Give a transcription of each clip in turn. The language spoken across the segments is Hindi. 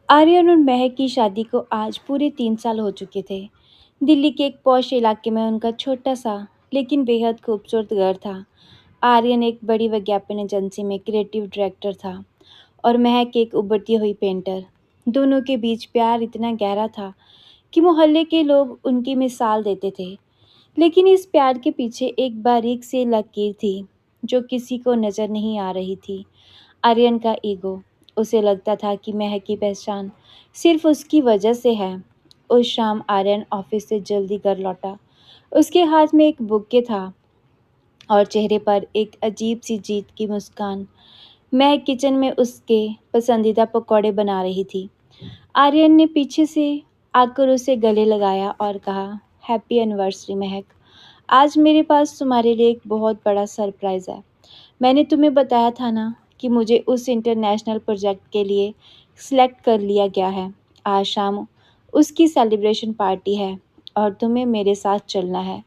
आर्यन और महक की शादी को आज पूरे 3 साल हो चुके थे। दिल्ली के एक पॉश इलाके में उनका छोटा सा लेकिन बेहद खूबसूरत घर था। आर्यन एक बड़ी विज्ञापन एजेंसी में क्रिएटिव डायरेक्टर था और महक एक उभरती हुई पेंटर। दोनों के बीच प्यार इतना गहरा था कि मोहल्ले के लोग उनकी मिसाल देते थे। लेकिन इस प्यार के पीछे एक बारीक सी लकीर थी जो किसी को नज़र नहीं आ रही थी। आर्यन का ईगो। उसे लगता था कि महक की पहचान सिर्फ उसकी वजह से है। उस शाम आर्यन ऑफिस से जल्दी घर लौटा। उसके हाथ में एक बुके था और चेहरे पर एक अजीब सी जीत की मुस्कान। महक किचन में उसके पसंदीदा पकौड़े बना रही थी। आर्यन ने पीछे से आकर उसे गले लगाया और कहा, हैप्पी एनिवर्सरी महक। आज मेरे पास तुम्हारे लिए एक बहुत बड़ा सरप्राइज़ है। मैंने तुम्हें बताया था ना कि मुझे उस इंटरनेशनल प्रोजेक्ट के लिए सिलेक्ट कर लिया गया है। आज शाम उसकी सेलिब्रेशन पार्टी है और तुम्हें मेरे साथ चलना है।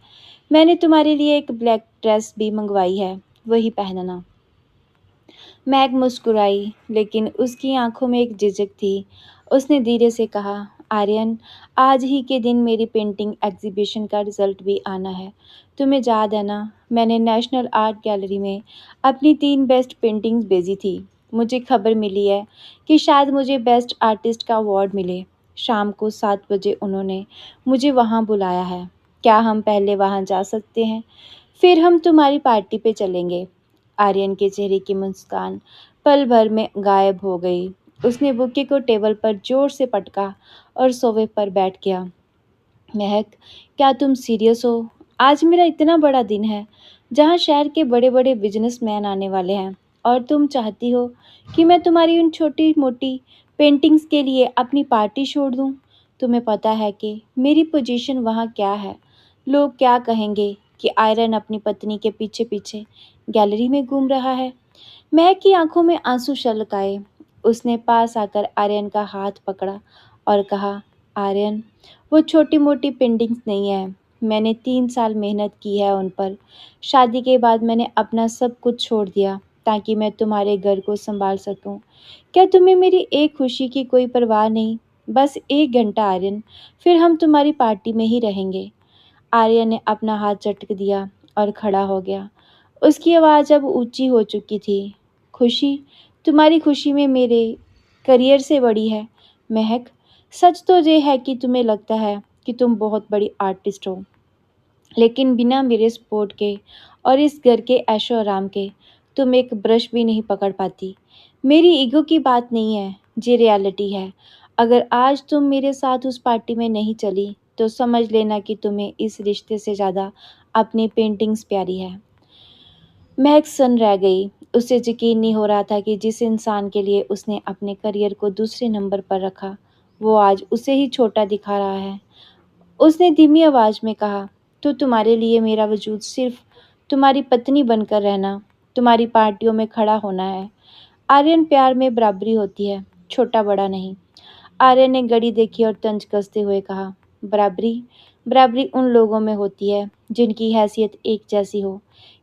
मैंने तुम्हारे लिए एक ब्लैक ड्रेस भी मंगवाई है, वही पहनना। मैग मुस्कुराई, लेकिन उसकी आंखों में एक झिझक थी। उसने धीरे से कहा, आर्यन, आज ही के दिन मेरी पेंटिंग एग्जीबिशन का रिजल्ट भी आना है। तुम्हें याद है ना, मैंने नेशनल आर्ट गैलरी में अपनी 3 बेस्ट पेंटिंग्स भेजी थी। मुझे खबर मिली है कि शायद मुझे बेस्ट आर्टिस्ट का अवार्ड मिले। शाम को 7 बजे उन्होंने मुझे वहाँ बुलाया है। क्या हम पहले वहाँ जा सकते हैं? फिर हम तुम्हारी पार्टी पे चलेंगे। आर्यन के चेहरे की मुस्कान पल भर में गायब हो गई। उसने बुके को टेबल पर जोर से पटका और सोफे पर बैठ गया। महक, क्या तुम सीरियस हो? आज मेरा इतना बड़ा दिन है, जहाँ शहर के बड़े बड़े बिजनेसमैन आने वाले हैं, और तुम चाहती हो कि मैं तुम्हारी उन छोटी मोटी पेंटिंग्स के लिए अपनी पार्टी छोड़ दूँ? तुम्हें पता है कि मेरी पोजीशन वहाँ क्या है? लोग क्या कहेंगे कि आयरन अपनी पत्नी के पीछे पीछे गैलरी में घूम रहा है। महक की आंखों में आंसू छलक आए। उसने पास आकर आर्यन का हाथ पकड़ा और कहा, आर्यन, वो छोटी मोटी पेंटिंग्स नहीं है। मैंने 3 साल मेहनत की है उन पर। शादी के बाद मैंने अपना सब कुछ छोड़ दिया ताकि मैं तुम्हारे घर को संभाल सकूं। क्या तुम्हें मेरी एक खुशी की कोई परवाह नहीं? बस 1 घंटा आर्यन, फिर हम तुम्हारी पार्टी में ही रहेंगे। आर्यन ने अपना हाथ झटक दिया और खड़ा हो गया। उसकी आवाज़ अब ऊंची हो चुकी थी। खुशी? तुम्हारी खुशी में मेरे करियर से बड़ी है। महक, सच तो ये है कि तुम्हें लगता है कि तुम बहुत बड़ी आर्टिस्ट हो, लेकिन बिना मेरे सपोर्ट के और इस घर के ऐशो आराम के तुम एक ब्रश भी नहीं पकड़ पाती। मेरी ईगो की बात नहीं है, ये रियलिटी है। अगर आज तुम मेरे साथ उस पार्टी में नहीं चली तो समझ लेना कि तुम्हें इस रिश्ते से ज़्यादा अपनी पेंटिंग्स प्यारी है। महक सन रह गई। उसे यकीन नहीं हो रहा था कि जिस इंसान के लिए उसने अपने करियर को दूसरे नंबर पर रखा, वो आज उसे ही छोटा दिखा रहा है। उसने धीमी आवाज़ में कहा, तो तुम्हारे लिए मेरा वजूद सिर्फ तुम्हारी पत्नी बनकर रहना, तुम्हारी पार्टियों में खड़ा होना है। आर्यन, प्यार में बराबरी होती है, छोटा बड़ा नहीं। आर्यन ने घड़ी देखी और तंज कसते हुए कहा, बराबरी? बराबरी उन लोगों में होती है जिनकी हैसियत एक जैसी हो।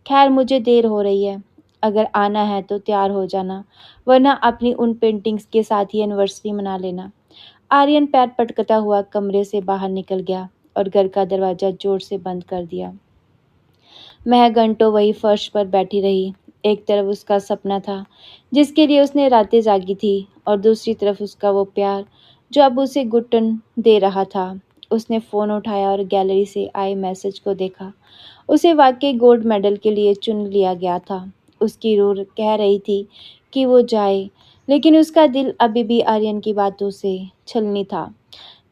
खैर, मुझे देर हो रही है। अगर आना है तो तैयार हो जाना, वरना अपनी उन पेंटिंग्स के साथ ही एनिवर्सरी मना लेना। आर्यन पैर पटकता हुआ कमरे से बाहर निकल गया और घर का दरवाज़ा जोर से बंद कर दिया। महक घंटों वही फर्श पर बैठी रही। एक तरफ उसका सपना था जिसके लिए उसने रातें जागी थी, और दूसरी तरफ उसका वो प्यार जो अब उसे घुटन दे रहा था। उसने फ़ोन उठाया और गैलरी से आए मैसेज को देखा। उसे वाकई गोल्ड मेडल के लिए चुन लिया गया था। उसकी रूह कह रही थी कि वो जाए, लेकिन उसका दिल अभी भी आर्यन की बातों से छलनी था।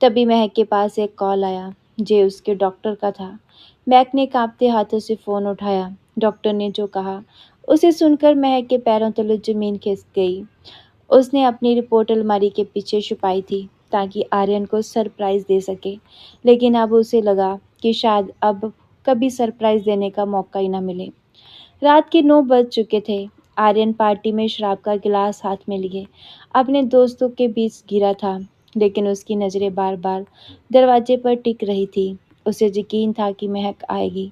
तभी महक के पास एक कॉल आया, जे उसके डॉक्टर का था। महक ने कांपते हाथों से फ़ोन उठाया। डॉक्टर ने जो कहा, उसे सुनकर महक के पैरों तले ज़मीन खिसक गई। उसने अपनी रिपोर्ट अलमारी के पीछे छुपाई थी ताकि आर्यन को सरप्राइज़ दे सके, लेकिन अब उसे लगा कि शायद अब कभी सरप्राइज़ देने का मौका ही ना मिले। रात के 9 बज चुके थे। आर्यन पार्टी में शराब का गिलास हाथ में लिए अपने दोस्तों के बीच गिरा था, लेकिन उसकी नज़रें बार बार दरवाजे पर टिक रही थी। उसे यकीन था कि महक आएगी।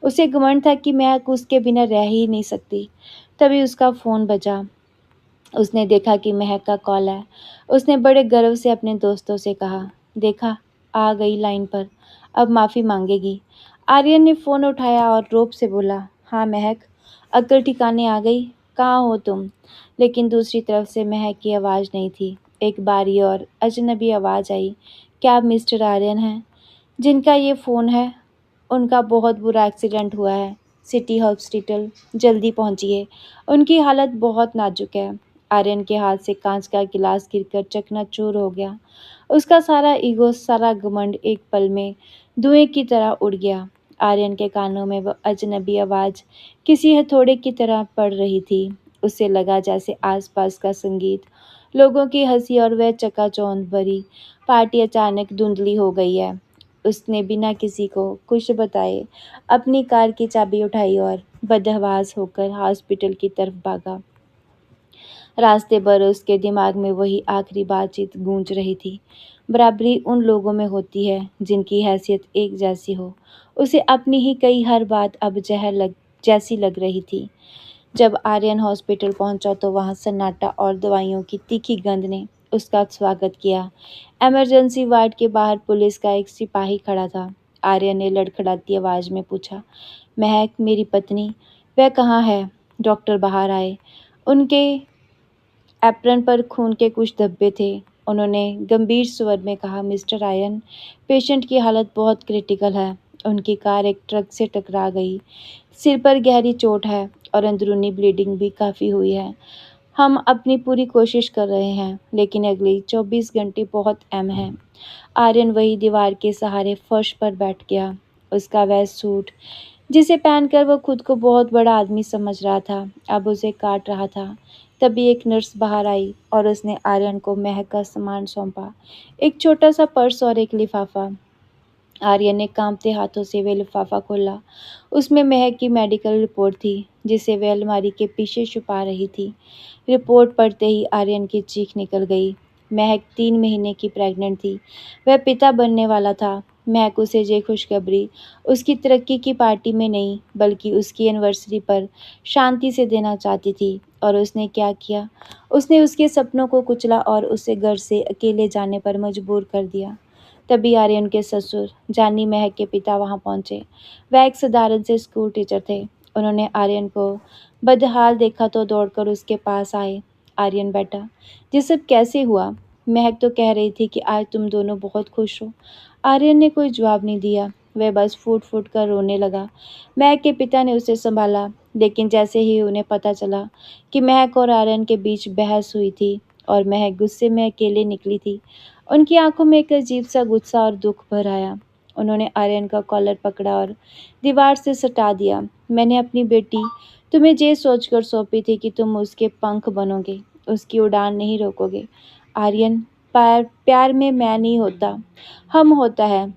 उसे घमंड था कि महक उसके बिना रह ही नहीं सकती। तभी उसका फ़ोन बजा। उसने देखा कि महक का कॉल है। उसने बड़े गर्व से अपने दोस्तों से कहा, देखा, आ गई लाइन पर, अब माफ़ी मांगेगी। आर्यन ने फ़ोन उठाया और रोब से बोला, हाँ महक, अक्ल ठिकाने आ गई, कहाँ हो तुम? लेकिन दूसरी तरफ से महक की आवाज़ नहीं थी। एक बारी और अजनबी आवाज़ आई, क्या आप मिस्टर आर्यन हैं? जिनका ये फ़ोन है, उनका बहुत बुरा एक्सीडेंट हुआ है। सिटी हॉस्पिटल जल्दी पहुंचिए। उनकी हालत बहुत नाजुक है। आर्यन के हाथ से कांच का गिलास गिरकर चकनाचूर हो गया। उसका सारा ईगो, सारा घमंड एक पल में धुएं की तरह उड़ गया। आर्यन के कानों में वह अजनबी आवाज़ किसी हथौड़े की तरह पड़ रही थी। उसे लगा जैसे आसपास का संगीत, लोगों की हंसी और वह चकाचौंध भरी पार्टी अचानक धुंधली हो गई है। उसने बिना किसी को कुछ बताए अपनी कार की चाबी उठाई और बदहवास होकर हॉस्पिटल की तरफ भागा। रास्ते भर उसके दिमाग में वही आखिरी बातचीत गूंज रही थी। बराबरी उन लोगों में होती है जिनकी हैसियत एक जैसी हो। उसे अपनी ही कई हर बात अब जहर लग जैसी लग रही थी। जब आर्यन हॉस्पिटल पहुंचा तो वहां सन्नाटा और दवाइयों की तीखी गंध ने उसका स्वागत किया। इमरजेंसी वार्ड के बाहर पुलिस का एक सिपाही खड़ा था। आर्यन ने लड़खड़ाती आवाज में पूछा, महक, मेरी पत्नी, वह कहाँ है? डॉक्टर बाहर आए। उनके एप्रन पर खून के कुछ धब्बे थे। उन्होंने गंभीर स्वर में कहा, मिस्टर आयन, पेशेंट की हालत बहुत क्रिटिकल है। उनकी कार एक ट्रक से टकरा गई। सिर पर गहरी चोट है और अंदरूनी ब्लीडिंग भी काफ़ी हुई है। हम अपनी पूरी कोशिश कर रहे हैं, लेकिन अगले 24 घंटे बहुत अहम हैं। आर्यन वही दीवार के सहारे फर्श पर बैठ गया। उसका वह सूट, जिसे पहनकर वो खुद को बहुत बड़ा आदमी समझ रहा था, अब उसे काट रहा था। तभी एक नर्स बाहर आई और उसने आर्यन को महक का सामान सौंपा, एक छोटा सा पर्स और एक लिफाफा। आर्यन ने कांपते हाथों से वह लिफाफा खोला। उसमें महक की मेडिकल रिपोर्ट थी, जिसे वह अलमारी के पीछे छुपा रही थी। रिपोर्ट पढ़ते ही आर्यन की चीख निकल गई। महक 3 महीने की प्रेग्नेंट थी। वह पिता बनने वाला था। महक उसे ये खुशखबरी उसकी तरक्की की पार्टी में नहीं, बल्कि उसकी एनिवर्सरी पर शांति से देना चाहती थी। और उसने क्या किया? उसने उसके सपनों को कुचला और उसे घर से अकेले जाने पर मजबूर कर दिया। तभी आर्यन के ससुर, जानी महक के पिता, वहां पहुंचे। वह एक साधारण से स्कूल टीचर थे। उन्होंने आर्यन को बदहाल देखा तो दौड़कर उसके पास आए। आर्यन बेटा, ये सब कैसे हुआ? महक तो कह रही थी कि आज तुम दोनों बहुत खुश हो। आर्यन ने कोई जवाब नहीं दिया। वह बस फूट फूट कर रोने लगा। महक के पिता ने उसे संभाला, लेकिन जैसे ही उन्हें पता चला कि महक और आर्यन के बीच बहस हुई थी और महक गुस्से में अकेले निकली थी, उनकी आंखों में एक अजीब सा गुस्सा और दुख भर आया। उन्होंने आर्यन का कॉलर पकड़ा और दीवार से सटा दिया। मैंने अपनी बेटी तुम्हें ये सोचकर सौंपी थी कि तुम उसके पंख बनोगे, उसकी उड़ान नहीं रोकोगे। आर्यन, प्यार प्यार में मैं नहीं होता, हम होता है।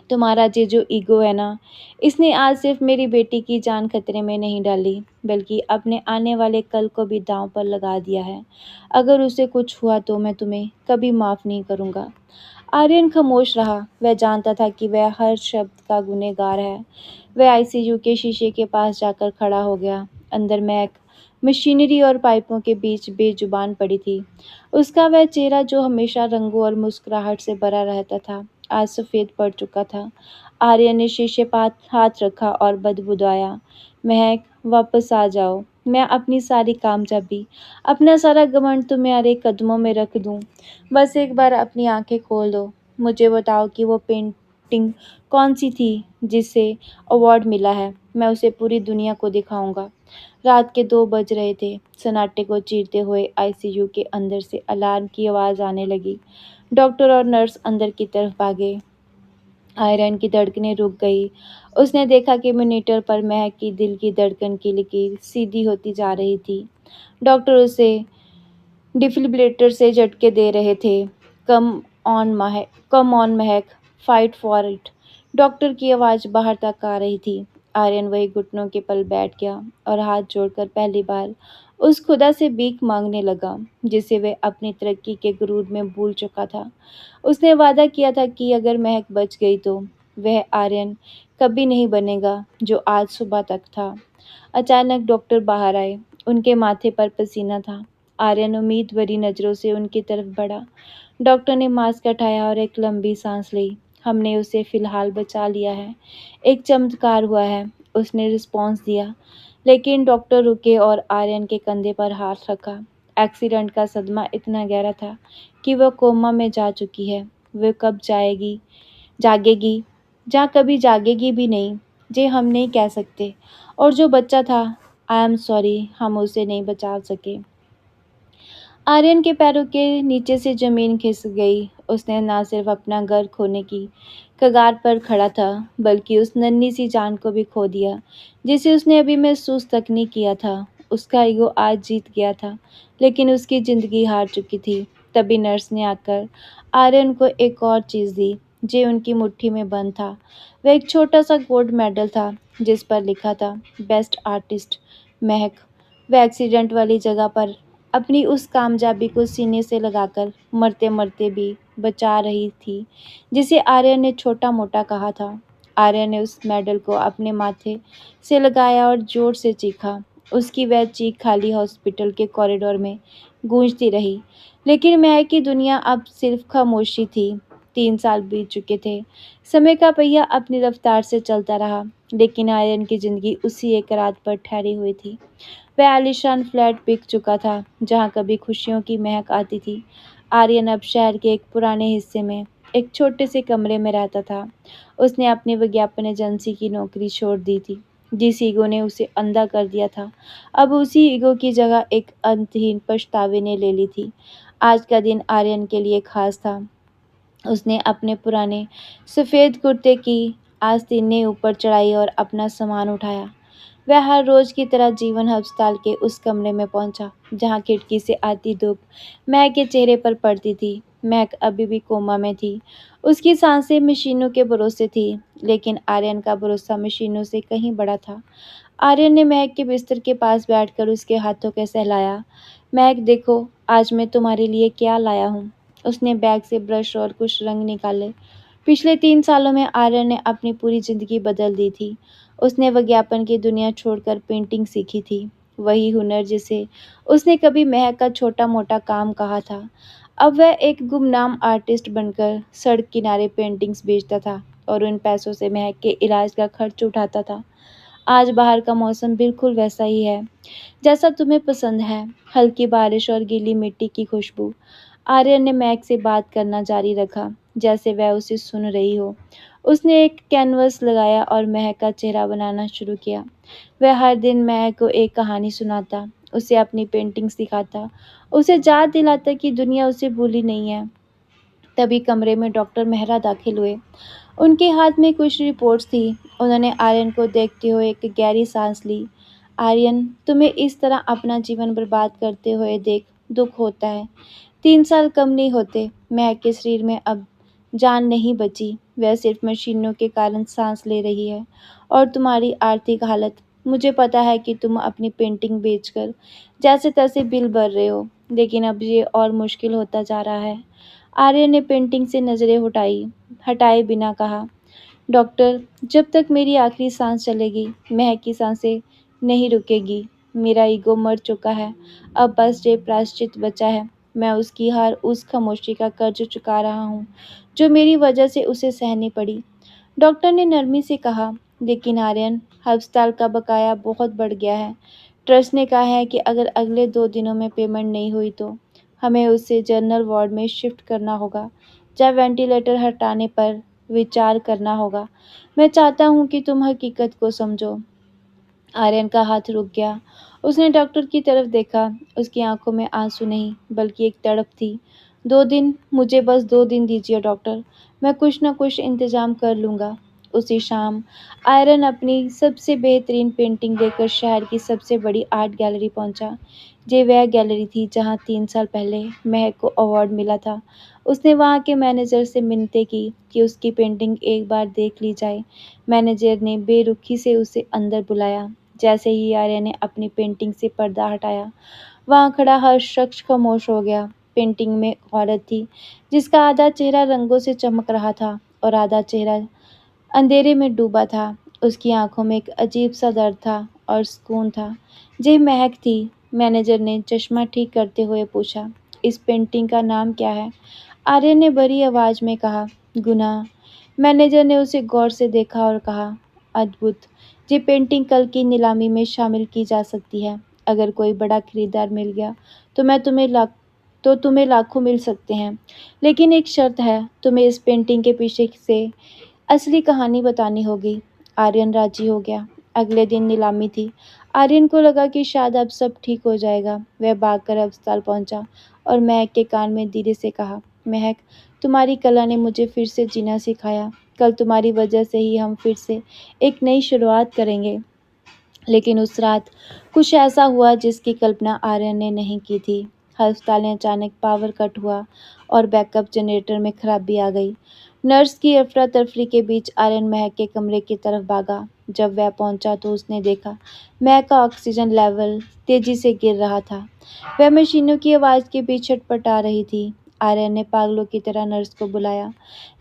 तुम्हारा ये जो ईगो है ना, इसने आज सिर्फ मेरी बेटी की जान खतरे में नहीं डाली, बल्कि अपने आने वाले कल को भी दांव पर लगा दिया है। अगर उसे कुछ हुआ तो मैं तुम्हें कभी माफ़ नहीं करूँगा। आर्यन खामोश रहा। वह जानता था कि वह हर शब्द का गुनहगार है। वह आईसीयू के शीशे के पास जाकर खड़ा हो गया। अंदर महक मशीनरी और पाइपों के बीच बेजुबान पड़ी थी। उसका वह चेहरा जो हमेशा रंगों और मुस्कुराहट से भरा रहता था, आज सफ़ेद पड़ चुका था। आर्यन ने शीशे पर हाथ रखा और बदबुदाया, महक, वापस आ जाओ। मैं अपनी सारी कामयाबी, अपना सारा घमंड तुम्हारे कदमों में रख दूं। बस एक बार अपनी आंखें खोल दो। मुझे बताओ कि वो पेंटिंग कौन सी थी जिसे अवार्ड मिला है। मैं उसे पूरी दुनिया को दिखाऊंगा। रात के 2 बज रहे थे। सन्नाटे को चीरते हुए आईसीयू के अंदर से अलार्म की आवाज़ आने लगी। डॉक्टर और नर्स अंदर की तरफ भागे। आयरन की धड़कनें रुक गई। उसने देखा कि मॉनिटर पर महक की दिल की धड़कन की लकीर सीधी होती जा रही थी। डॉक्टर उसे डिफिब्रिलेटर से झटके दे रहे थे। Come on Mahak, fight for it. Doctor की आवाज़ बाहर तक आ रही थी। आर्यन वही घुटनों के पल बैठ गया और हाथ जोड़कर पहली बार उस खुदा से भीख मांगने लगा, जिसे वह अपनी तरक्की के गुरूर में भूल चुका था। उसने वादा किया था कि अगर महक बच गई तो वह आर्यन कभी नहीं बनेगा जो आज सुबह तक था। अचानक डॉक्टर बाहर आए। उनके माथे पर पसीना था। आर्यन उम्मीद भरी नज़रों से उनकी तरफ बढ़ा। डॉक्टर ने मास्क हटाया और एक लंबी सांस ली। हमने उसे फिलहाल बचा लिया है। एक चमत्कार हुआ है, उसने रिस्पॉन्स दिया। लेकिन डॉक्टर रुके और आर्यन के कंधे पर हाथ रखा। एक्सीडेंट का सदमा इतना गहरा था कि वह कोमा में जा चुकी है। वह कब जाएगी, जागेगी, या कभी जागेगी भी नहीं, ये हम नहीं कह सकते। और जो बच्चा था, आई एम सॉरी, हम उसे नहीं बचा सके। आर्यन के पैरों के नीचे से जमीन खिसक गई। उसने ना सिर्फ अपना घर खोने की कगार पर खड़ा था, बल्कि उस नन्ही सी जान को भी खो दिया, जिसे उसने अभी महसूस तक नहीं किया था। उसका ईगो आज जीत गया था, लेकिन उसकी जिंदगी हार चुकी थी। तभी नर्स ने आकर आर्यन को एक और चीज़ दी, जो उनकी मुट्ठी में बंद था। वह एक छोटा सा गोल्ड मेडल था, जिस पर लिखा था बेस्ट आर्टिस्ट महक। वह एक्सीडेंट वाली जगह पर अपनी उस कामयाबी को सीने से लगाकर मरते मरते भी बचा रही थी, जिसे आर्यन ने छोटा मोटा कहा था। आर्यन ने उस मेडल को अपने माथे से लगाया और जोर से चीखा। उसकी वह चीख खाली हॉस्पिटल के कॉरिडोर में गूंजती रही। लेकिन महक की दुनिया अब सिर्फ खामोशी थी। 3 साल बीत चुके थे। समय का पहिया अपनी रफ्तार से चलता रहा, लेकिन आर्यन की जिंदगी उसी एक रात पर ठहरी हुई थी। वह आलीशान फ्लैट बिक चुका था, जहाँ कभी खुशियों की महक आती थी। आर्यन अब शहर के एक पुराने हिस्से में एक छोटे से कमरे में रहता था। उसने अपनी विज्ञापन एजेंसी की नौकरी छोड़ दी थी, जिस ईगो ने उसे अंधा कर दिया था। अब उसी ईगो की जगह एक अंतहीन पछतावे ने ले ली थी। आज का दिन आर्यन के लिए खास था। उसने अपने पुराने सफ़ेद कुर्ते की आस्तीन ने ऊपर चढ़ाई और अपना सामान उठाया। वह हर रोज की तरह जीवन अस्पताल के उस कमरे में पहुंचा, जहां खिड़की से आती धूप महक के चेहरे पर पड़ती थी। महक अभी भी कोमा में थी। उसकी सांसें मशीनों के भरोसे थी, लेकिन आर्यन का भरोसा मशीनों से कहीं बड़ा था। आर्यन ने महक के बिस्तर के पास बैठकर उसके हाथों को सहलाया। महक, देखो, आज मैं तुम्हारे लिए क्या लाया हूँ। उसने बैग से ब्रश और कुछ रंग निकाले। पिछले 3 सालों में आर्यन ने अपनी पूरी जिंदगी बदल दी थी। उसने विज्ञापन की दुनिया छोड़कर पेंटिंग सीखी थी, वही हुनर जिसे उसने कभी महक का छोटा मोटा काम कहा था। अब वह एक गुमनाम आर्टिस्ट बनकर सड़क किनारे पेंटिंग्स बेचता था और उन पैसों से महक के इलाज का खर्च उठाता था। आज बाहर का मौसम बिल्कुल वैसा ही है, जैसा तुम्हें पसंद है, हल्की बारिश और गीली मिट्टी की खुशबू। आर्यन ने मैक से बात करना जारी रखा, जैसे वह उसे सुन रही हो। उसने एक कैनवस लगाया और महक का चेहरा बनाना शुरू किया। वह हर दिन महक को एक कहानी सुनाता, उसे अपनी पेंटिंग सिखाता, उसे याद दिलाता कि दुनिया उसे भूली नहीं है। तभी कमरे में डॉक्टर मेहरा दाखिल हुए। उनके हाथ में कुछ रिपोर्ट्स थी। उन्होंने आर्यन को देखते हुए एक गहरी सांस ली। आर्यन, तुम्हें इस तरह अपना जीवन बर्बाद करते हुए देख दुख होता है। 3 साल कम नहीं होते। महक के शरीर में अब जान नहीं बची। वह सिर्फ मशीनों के कारण सांस ले रही है। और तुम्हारी आर्थिक हालत, मुझे पता है कि तुम अपनी पेंटिंग बेचकर जैसे तैसे बिल भर रहे हो, लेकिन अब ये और मुश्किल होता जा रहा है। आर्यन ने पेंटिंग से नज़रें हटाए बिना कहा, डॉक्टर, जब तक मेरी आखिरी सांस चलेगी, महक की सांसें नहीं रुकेगी। मेरा ईगो मर चुका है। अब बस ये प्रायश्चित बचा है। मैं उसकी हर उस खामोशी का कर्ज चुका रहा हूँ, जो मेरी वजह से उसे सहनी पड़ी। डॉक्टर ने नरमी से कहा, लेकिन आर्यन, अस्पताल का बकाया बहुत बढ़ गया है। ट्रस्ट ने कहा है कि अगर अगले 2 दिनों में पेमेंट नहीं हुई तो हमें उसे जनरल वार्ड में शिफ्ट करना होगा, या वेंटिलेटर हटाने पर विचार करना होगा। मैं चाहता हूँ कि तुम हकीकत को समझो। आर्यन का हाथ रुक गया। उसने डॉक्टर की तरफ देखा। उसकी आंखों में आंसू नहीं, बल्कि एक तड़प थी। 2 दिन, मुझे बस 2 दिन दीजिए डॉक्टर, मैं कुछ न कुछ इंतजाम कर लूँगा। उसी शाम आयरन अपनी सबसे बेहतरीन पेंटिंग लेकर शहर की सबसे बड़ी आर्ट गैलरी पहुंचा। ये वह गैलरी थी जहां 3 साल पहले महक को अवार्ड मिला था। उसने वहां के मैनेजर से मिन्नतें की कि उसकी पेंटिंग एक बार देख ली जाए। मैनेजर ने बेरुखी से उसे अंदर बुलाया। जैसे ही आर्या ने अपनी पेंटिंग से पर्दा हटाया, वहां खड़ा हर शख्स खामोश हो गया। पेंटिंग में एक औरत थी, जिसका आधा चेहरा रंगों से चमक रहा था और आधा चेहरा अंधेरे में डूबा था। उसकी आंखों में एक अजीब सा दर्द था और सुकून था। यह महक थी, मैनेजर ने चश्मा ठीक करते हुए पूछा। इस पेंटिंग का नाम क्या है? आर्यन ने बड़ी आवाज में कहा, गुनाह। मैनेजर ने उसे गौर से देखा और कहा, अद्भुत। ये पेंटिंग कल की नीलामी में शामिल की जा सकती है। अगर कोई बड़ा खरीदार मिल गया तो तुम्हें लाखों मिल सकते हैं। लेकिन एक शर्त है, तुम्हें इस पेंटिंग के पीछे से असली कहानी बतानी होगी। आर्यन राजी हो गया। अगले दिन नीलामी थी। आर्यन को लगा कि शायद अब सब ठीक हो जाएगा। वह भागकर अस्पताल पहुंचा और महक के कान में धीरे से कहा, महक, तुम्हारी कला ने मुझे फिर से जीना सिखाया। कल तुम्हारी वजह से ही हम फिर से एक नई शुरुआत करेंगे। लेकिन उस रात कुछ ऐसा हुआ जिसकी कल्पना आर्यन ने नहीं की थी। अस्पताल में अचानक पावर कट हुआ और बैकअप जनरेटर में खराबी आ गई। नर्स की अफरा तफरी के बीच आर्यन महक के कमरे की तरफ भागा। जब वह पहुंचा तो उसने देखा महक का ऑक्सीजन लेवल तेजी से गिर रहा था। वह मशीनों की आवाज़ के बीच छटपटा रही थी। आर्यन ने पागलों की तरह नर्स को बुलाया,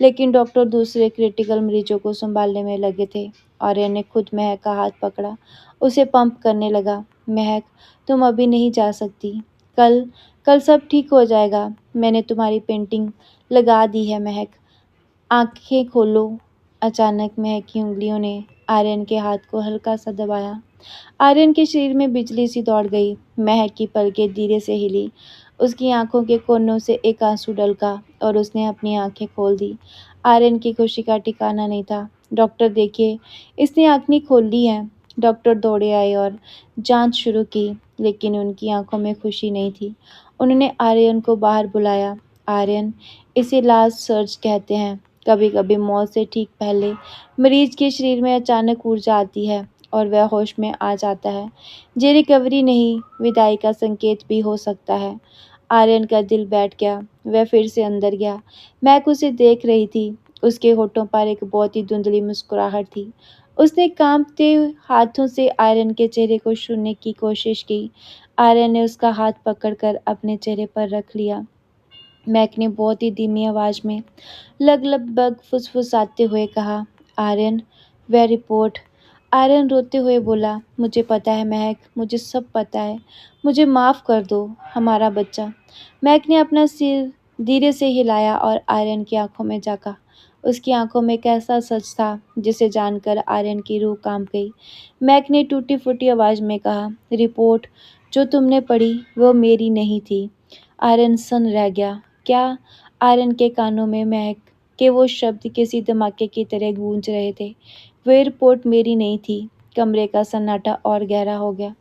लेकिन डॉक्टर दूसरे क्रिटिकल मरीजों को संभालने में लगे थे। आर्यन ने खुद महक का हाथ पकड़ा, उसे पंप करने लगा। महक, तुम अभी नहीं जा सकती। कल कल सब ठीक हो जाएगा। मैंने तुम्हारी पेंटिंग लगा दी है महक। आंखें खोलो। अचानक महक की उंगलियों ने आर्यन के हाथ को हल्का सा दबाया। आर्यन के शरीर में बिजली सी दौड़ गई। महक की पलकें धीरे से हिली। उसकी आंखों के कोनों से एक आंसू ढलका और उसने अपनी आंखें खोल दी। आर्यन की खुशी का ठिकाना नहीं था। डॉक्टर, देखिए, इसने आंखें खोल ली हैं। डॉक्टर दौड़े आए और जांच शुरू की, लेकिन उनकी आंखों में खुशी नहीं थी। उन्होंने आर्यन को बाहर बुलाया। आर्यन, इसे लास्ट सर्ज कहते हैं। कभी कभी मौत से ठीक पहले मरीज के शरीर में अचानक ऊर्जा आती है और वह होश में आ जाता है। ये रिकवरी नहीं, विदाई का संकेत भी हो सकता है। आर्यन का दिल बैठ गया। वह फिर से अंदर गया। मैक उसे देख रही थी। उसके होठों पर एक बहुत ही धुंधली मुस्कुराहट थी। उसने कांपते हाथों से आर्यन के चेहरे को छूने की कोशिश की। आर्यन ने उसका हाथ पकड़कर अपने चेहरे पर रख लिया। मैक ने बहुत ही धीमी आवाज में लगभग फुसफुसाते हुए कहा, आर्यन, वह रिपोर्ट। आर्यन रोते हुए बोला, मुझे पता है महक, मुझे सब पता है। मुझे माफ़ कर दो, हमारा बच्चा। मैक ने अपना सिर धीरे से हिलाया और आर्यन की आंखों में झांका। उसकी आंखों में एक ऐसा सच था जिसे जानकर आर्यन की रूह कांप गई। मैक ने टूटी फूटी आवाज में कहा, रिपोर्ट जो तुमने पढ़ी वो मेरी नहीं थी। आर्यन सन रह गया। क्या? आर्यन के कानों में महक के वो शब्द किसी धमाके की तरह गूंज रहे थे। वह रिपोर्ट मेरी नहीं थी। कमरे का सन्नाटा और गहरा हो गया।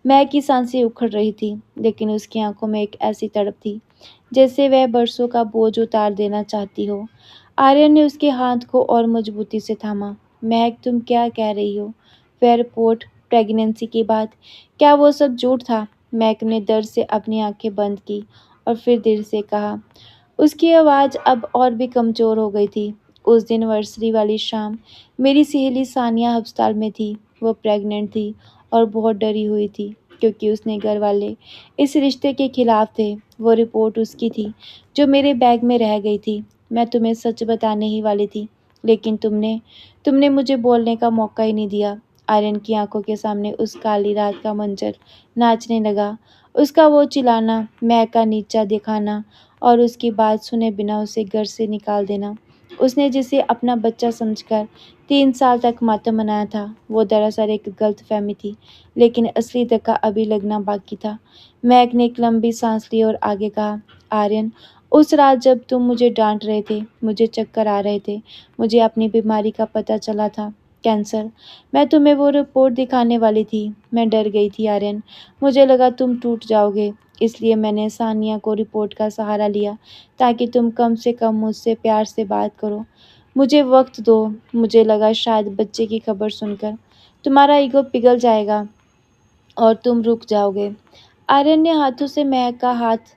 महक की सांसें उखड़ रही थी, लेकिन उसकी आंखों में एक ऐसी तड़प थी जैसे वह बरसों का बोझ उतार देना चाहती हो। आर्यन ने उसके हाथ को और मजबूती से थामा। महक, तुम क्या कह रही हो? वह रिपोर्ट, प्रेगनेंसी की बात, क्या वो सब झूठ था? महक ने दर्द से अपनी आंखें बंद की और फिर धीरे से कहा। उसकी आवाज़ अब और भी कमज़ोर हो गई थी। उस दिन वर्सरी वाली शाम मेरी सहेली सानिया अस्पताल में थी। वो प्रेग्नेंट थी और बहुत डरी हुई थी क्योंकि उसने घर वाले इस रिश्ते के खिलाफ थे। वो रिपोर्ट उसकी थी जो मेरे बैग में रह गई थी। मैं तुम्हें सच बताने ही वाली थी, लेकिन तुमने तुमने मुझे बोलने का मौका ही नहीं दिया। आर्यन की आंखों के सामने उस काली रात का मंजर नाचने लगा। उसका वो चिल्लाना, महक का नीचा दिखाना और उसकी बात सुने बिना उसे घर से निकाल देना। उसने जिसे अपना बच्चा समझकर 3 साल तक मातम मनाया था, वो दरअसल एक गलतफहमी थी, लेकिन असली धक्का अभी लगना बाकी था। महक ने एक लंबी सांस ली और आगे कहा, आर्यन, उस रात जब तुम मुझे डांट रहे थे, मुझे चक्कर आ रहे थे, मुझे अपनी बीमारी का पता चला था, कैंसर। मैं तुम्हें वो रिपोर्ट दिखाने वाली थी। मैं डर गई थी आर्यन। मुझे लगा तुम टूट जाओगे, इसलिए मैंने सानिया को रिपोर्ट का सहारा लिया ताकि तुम कम से कम मुझसे प्यार से बात करो। मुझे वक्त दो। मुझे लगा शायद बच्चे की खबर सुनकर तुम्हारा ईगो पिघल जाएगा और तुम रुक जाओगे। आर्यन ने हाथों से महक का हाथ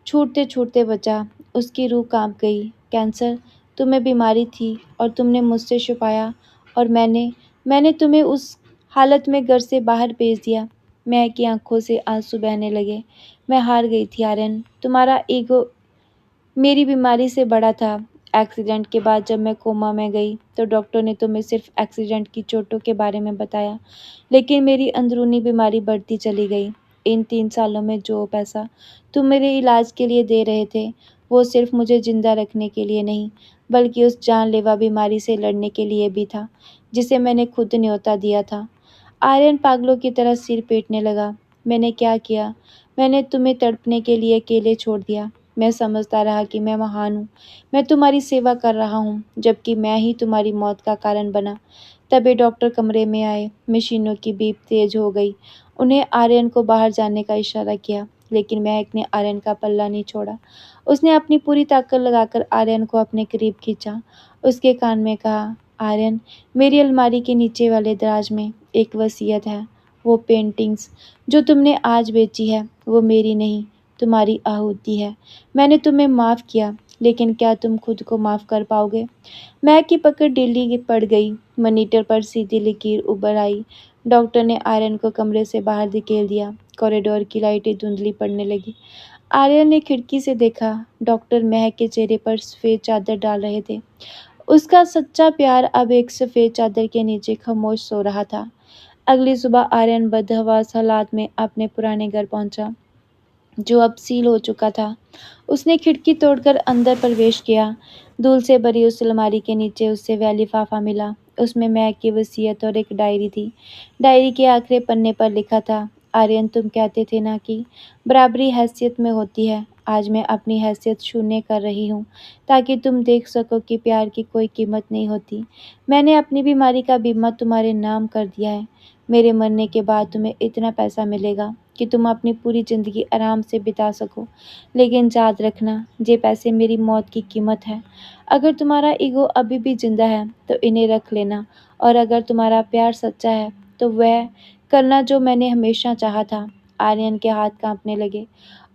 छूटते छूटते बचा। उसकी रूह कांप गई। कैंसर तुम्हें बीमारी थी और तुमने मुझसे छुपाया, और मैंने तुम्हें उस हालत में घर से बाहर भेज दिया। महक की आंखों से आंसू बहने लगे। मैं हार गई थी आर्यन। तुम्हारा ईगो मेरी बीमारी से बड़ा था। एक्सीडेंट के बाद जब मैं कोमा में गई तो डॉक्टर ने तुम्हें सिर्फ एक्सीडेंट की चोटों के बारे में बताया, लेकिन मेरी अंदरूनी बीमारी बढ़ती चली गई। इन 3 सालों में जो पैसा तुम मेरे इलाज के लिए दे रहे थे, वो सिर्फ मुझे ज़िंदा रखने के लिए नहीं, बल्कि उस जानलेवा बीमारी से लड़ने के लिए भी था, जिसे मैंने खुद न्योता दिया था। आर्यन पागलों की तरह सिर पीटने लगा। मैंने क्या किया? मैंने तुम्हें तड़पने के लिए अकेले छोड़ दिया। मैं समझता रहा कि मैं महान हूँ। मैं तुम्हारी सेवा कर रहा हूँ, जबकि मैं ही तुम्हारी मौत का कारण बना। तभी डॉक्टर कमरे में आए। मशीनों की बीप तेज हो गई। उन्हें आर्यन को बाहर जाने का इशारा किया, लेकिन महक ने आर्यन का पल्ला नहीं छोड़ा। उसने अपनी पूरी ताकत लगाकर आर्यन को अपने करीब खींचा। उसके कान में कहा, आर्यन, मेरी अलमारी के नीचे वाले दराज में एक वसीयत है। वो पेंटिंग्स जो तुमने आज बेची है, वो मेरी नहीं, तुम्हारी आहुति है। मैंने तुम्हें माफ़ किया, लेकिन क्या तुम खुद को माफ़ कर पाओगे? मैक की पकड़ ढीली पड़ गई। मॉनिटर पर सीधी लकीर उभर आई। डॉक्टर ने आर्यन को कमरे से बाहर धकेल दिया। कॉरिडोर की लाइटें धुंधली पड़ने लगी। आर्यन ने खिड़की से देखा। डॉक्टर महक के चेहरे पर सफ़ेद चादर डाल रहे थे। उसका सच्चा प्यार अब एक सफ़ेद चादर के नीचे खामोश सो रहा था। अगली सुबह आर्यन बदहवास हालात में अपने पुराने घर पहुंचा, जो अब सील हो चुका था। उसने खिड़की तोड़कर अंदर प्रवेश किया। धूल से भरी उस अलमारी के नीचे उसे वह लिफाफा मिला। उसमें मैक की वसीयत और एक डायरी थी। डायरी के आखिरी पन्ने पर लिखा था, आर्यन, तुम कहते थे ना कि बराबरी हैसियत में होती है। आज मैं अपनी हैसियत शून्य कर रही हूँ, ताकि तुम देख सको कि प्यार की कोई कीमत नहीं होती। मैंने अपनी बीमारी का बीमा तुम्हारे नाम कर दिया है। मेरे मरने के बाद तुम्हें इतना पैसा मिलेगा कि तुम अपनी पूरी ज़िंदगी आराम से बिता सको। लेकिन याद रखना, ये पैसे मेरी मौत की कीमत है। अगर तुम्हारा ईगो अभी भी जिंदा है, तो इन्हें रख लेना, और अगर तुम्हारा प्यार सच्चा है, तो वह करना जो मैंने हमेशा चाहा था। आर्यन के हाथ कांपने लगे।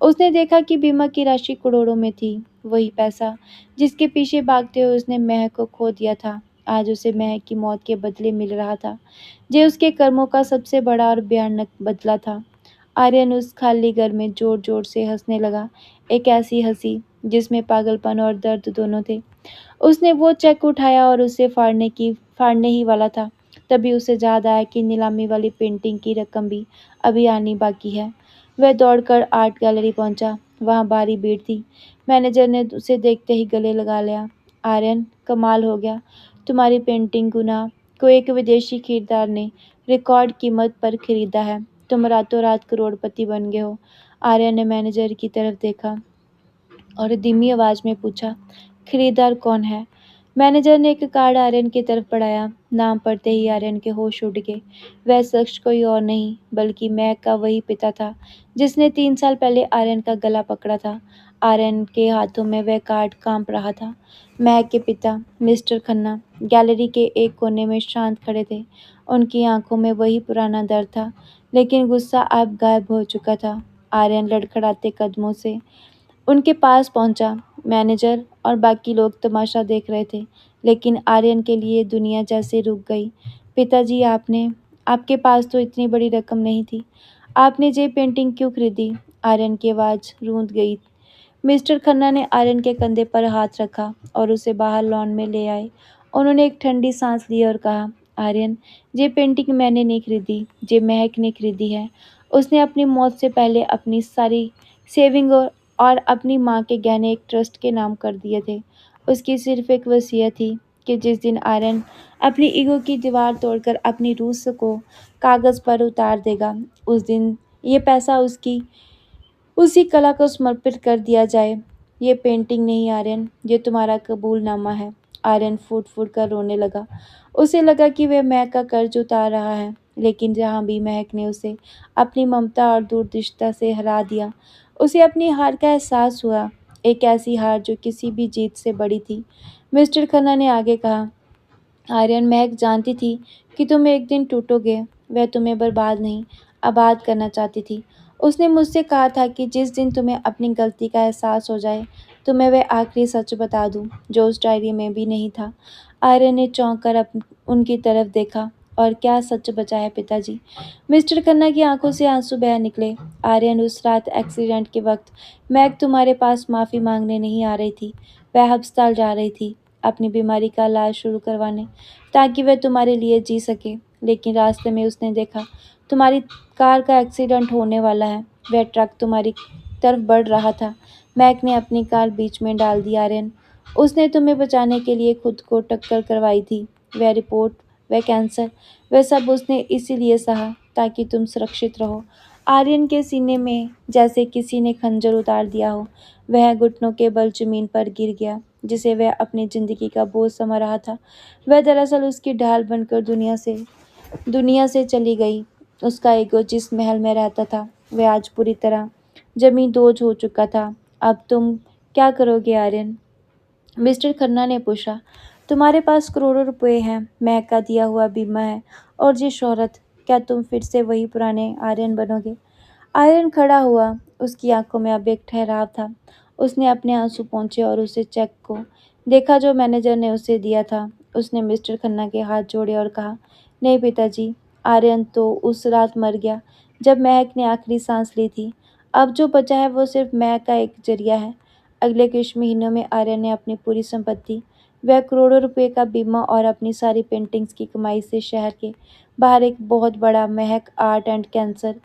उसने देखा कि बीमा की राशि करोड़ों में थी। वही पैसा जिसके पीछे भागते हुए उसने महक को खो दिया था, आज उसे महक की मौत के बदले मिल रहा था। ये उसके कर्मों का सबसे बड़ा और भयानक बदला था। आर्यन उस खाली घर में जोर जोर से हंसने लगा, एक ऐसी हंसी जिसमें पागलपन और दर्द दोनों थे। उसने वो चेक उठाया और उसे फाड़ने ही वाला था। तभी उसे याद आया कि नीलामी वाली पेंटिंग की रकम भी अभी आनी बाकी है। वह दौड़कर आर्ट गैलरी पहुंचा। वहां भारी भीड़ थी। मैनेजर ने उसे देखते ही गले लगा लिया। आर्यन, कमाल हो गया। तुम्हारी पेंटिंग गुना को एक विदेशी खरीदार ने रिकॉर्ड कीमत पर खरीदा है। तुम रातों रात करोड़पति बन गए हो। आर्यन ने मैनेजर की तरफ देखा और धीमी आवाज में पूछा, खरीदार कौन है? मैनेजर ने एक कार्ड आर्यन की तरफ बढ़ाया। नाम पढ़ते ही आर्यन के होश उड़ गए। वह शख्स कोई और नहीं, बल्कि महक का वही पिता था, जिसने 3 साल पहले आर्यन का गला पकड़ा था। आर्यन के हाथों में वह कार्ड कांप रहा था। महक के पिता, मिस्टर खन्ना, गैलरी के एक कोने में शांत खड़े थे। उनकी आंखों में वही पुराना दर्द था, लेकिन गुस्सा अब गायब हो चुका था। आर्यन लड़खड़ाते कदमों से उनके पास पहुंचा। मैनेजर और बाकी लोग तमाशा देख रहे थे, लेकिन आर्यन के लिए दुनिया जैसे रुक गई। पिताजी, आपके पास तो इतनी बड़ी रकम नहीं थी। आपने ये पेंटिंग क्यों खरीदी? आर्यन की आवाज़ रूंध गई। मिस्टर खन्ना ने आर्यन के कंधे पर हाथ रखा और उसे बाहर लॉन में ले आए। उन्होंने एक ठंडी सांस ली और कहा, आर्यन, ये पेंटिंग मैंने नहीं खरीदी, ये महक ने खरीदी है। उसने अपनी मौत से पहले अपनी सारी सेविंग और अपनी माँ के गहने एक ट्रस्ट के नाम कर दिए थे। उसकी सिर्फ एक वसीयत थी कि जिस दिन आर्यन अपनी ईगो की दीवार तोड़कर अपनी रूह को कागज़ पर उतार देगा, उस दिन ये पैसा उसकी उसी कला को समर्पित कर दिया जाए। ये पेंटिंग नहीं आर्यन, ये तुम्हारा कबूलनामा है। आर्यन फूट फूट कर रोने लगा। उसे लगा कि वह महक का कर्ज उतार रहा है, लेकिन जहाँ भी महक ने उसे अपनी ममता और दूरदृष्टता से हरा दिया, उसे अपनी हार का एहसास हुआ, एक ऐसी हार जो किसी भी जीत से बड़ी थी। मिस्टर खन्ना ने आगे कहा, आर्यन, महक जानती थी कि तुम एक दिन टूटोगे। वह तुम्हें बर्बाद नहीं, आबाद करना चाहती थी। उसने मुझसे कहा था कि जिस दिन तुम्हें अपनी गलती का एहसास हो जाए, तो मैं वह आखिरी सच बता दूं, जो उस डायरी में भी नहीं था। आर्यन ने चौंक कर उनकी तरफ देखा। और क्या सच बचा है पिताजी? मिस्टर खन्ना की आंखों से आंसू बह निकले। आर्यन, उस रात एक्सीडेंट के वक्त मैग तुम्हारे पास माफ़ी मांगने नहीं आ रही थी। वह अस्पताल जा रही थी, अपनी बीमारी का इलाज शुरू करवाने, ताकि वह तुम्हारे लिए जी सके। लेकिन रास्ते में उसने देखा तुम्हारी कार का एक्सीडेंट होने वाला है। वह ट्रक तुम्हारी तरफ बढ़ रहा था। मैक ने अपनी कार बीच में डाल दी आर्यन। उसने तुम्हें बचाने के लिए खुद को टक्कर करवाई थी। वह रिपोर्ट, वह कैंसर, वह सब उसने इसीलिए सहा ताकि तुम सुरक्षित रहो। आर्यन के सीने में जैसे किसी ने खंजर उतार दिया हो। वह घुटनों के बल जमीन पर गिर गया जिसे वह अपनी जिंदगी का बोझ समझ रहा था। वह दरअसल उसकी ढाल बनकर दुनिया से चली गई। उसका ईगो जिस महल में रहता था वह आज पूरी तरह जमीन दोज हो चुका था। अब तुम क्या करोगे आर्यन? मिस्टर खन्ना ने पूछा। तुम्हारे पास करोड़ों रुपए हैं, महक का दिया हुआ बीमा है और ये शोहरत। क्या तुम फिर से वही पुराने आर्यन बनोगे? आर्यन खड़ा हुआ। उसकी आंखों में अब एक ठहराव था। उसने अपने आंसू पोंछे और उसे चेक को देखा जो मैनेजर ने उसे दिया था। उसने मिस्टर खन्ना के हाथ जोड़े और कहा, नहीं पिताजी, आर्यन तो उस रात मर गया जब महक ने आखिरी सांस ली थी। अब जो बचा है वो सिर्फ महक का एक जरिया है। अगले कुछ महीनों में आर्यन ने अपनी पूरी संपत्ति, वह करोड़ों रुपए का बीमा और अपनी सारी पेंटिंग्स की कमाई से शहर के बाहर एक बहुत बड़ा महक art and cancer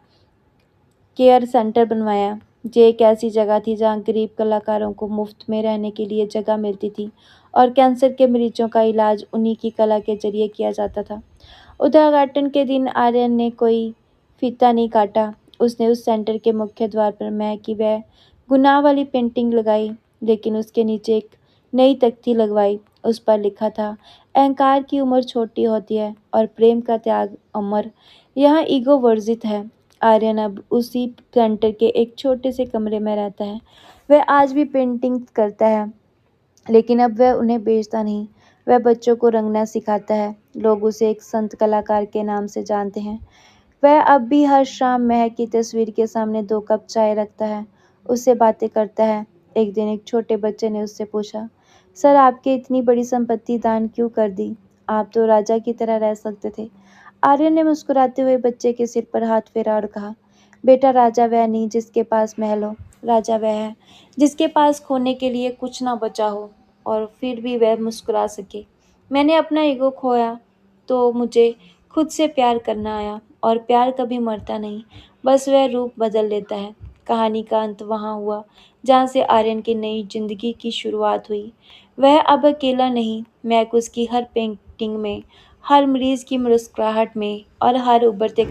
care centre बनवाया। ये एक ऐसी जगह थी जहाँ गरीब कलाकारों को मुफ्त में रहने के लिए जगह मिलती थी और कैंसर के मरीजों का इलाज उन्हीं की कला के जरिए किया जाता था। उद्घाटन के दिन आर्यन ने कोई फीता नहीं काटा। उसने उस सेंटर के मुख्य द्वार पर महक की वह गुनाह वाली पेंटिंग लगाई, लेकिन उसके नीचे एक नई तख्ती लगवाई। उस पर लिखा था, अहंकार की उम्र छोटी होती है और प्रेम का त्याग अमर। यहाँ ईगो वर्जित है। आर्यन अब उसी सेंटर के एक छोटे से कमरे में रहता है। वह आज भी पेंटिंग करता है, लेकिन अब वह उन्हें बेचता नहीं। वह बच्चों को रंगना सिखाता है। लोग उसे एक संत कलाकार के नाम से जानते हैं। वह अब भी हर शाम महक की तस्वीर के सामने 2 कप चाय रखता है, उससे बातें करता है। एक दिन एक छोटे बच्चे ने उससे पूछा, सर आपकी इतनी बड़ी संपत्ति दान क्यों कर दी? आप तो राजा की तरह रह सकते थे। आर्यन ने मुस्कुराते हुए बच्चे के सिर पर हाथ फेरा और कहा, बेटा राजा वह नहीं जिसके पास महल हो, राजा वह है जिसके पास खोने के लिए कुछ ना बचा हो और फिर भी वह मुस्कुरा सके। मैंने अपना ईगो खोया तो मुझे खुद से प्यार करना आया और प्यार कभी मरता नहीं, बस वह रूप बदल लेता है। कहानी का अंत वहाँ हुआ जहाँ से आर्यन की नई जिंदगी की शुरुआत हुई। वह अब अकेला नहीं, मैं उसकी हर पेंटिंग में, हर मरीज की मुस्कुराहट में और हर उभरते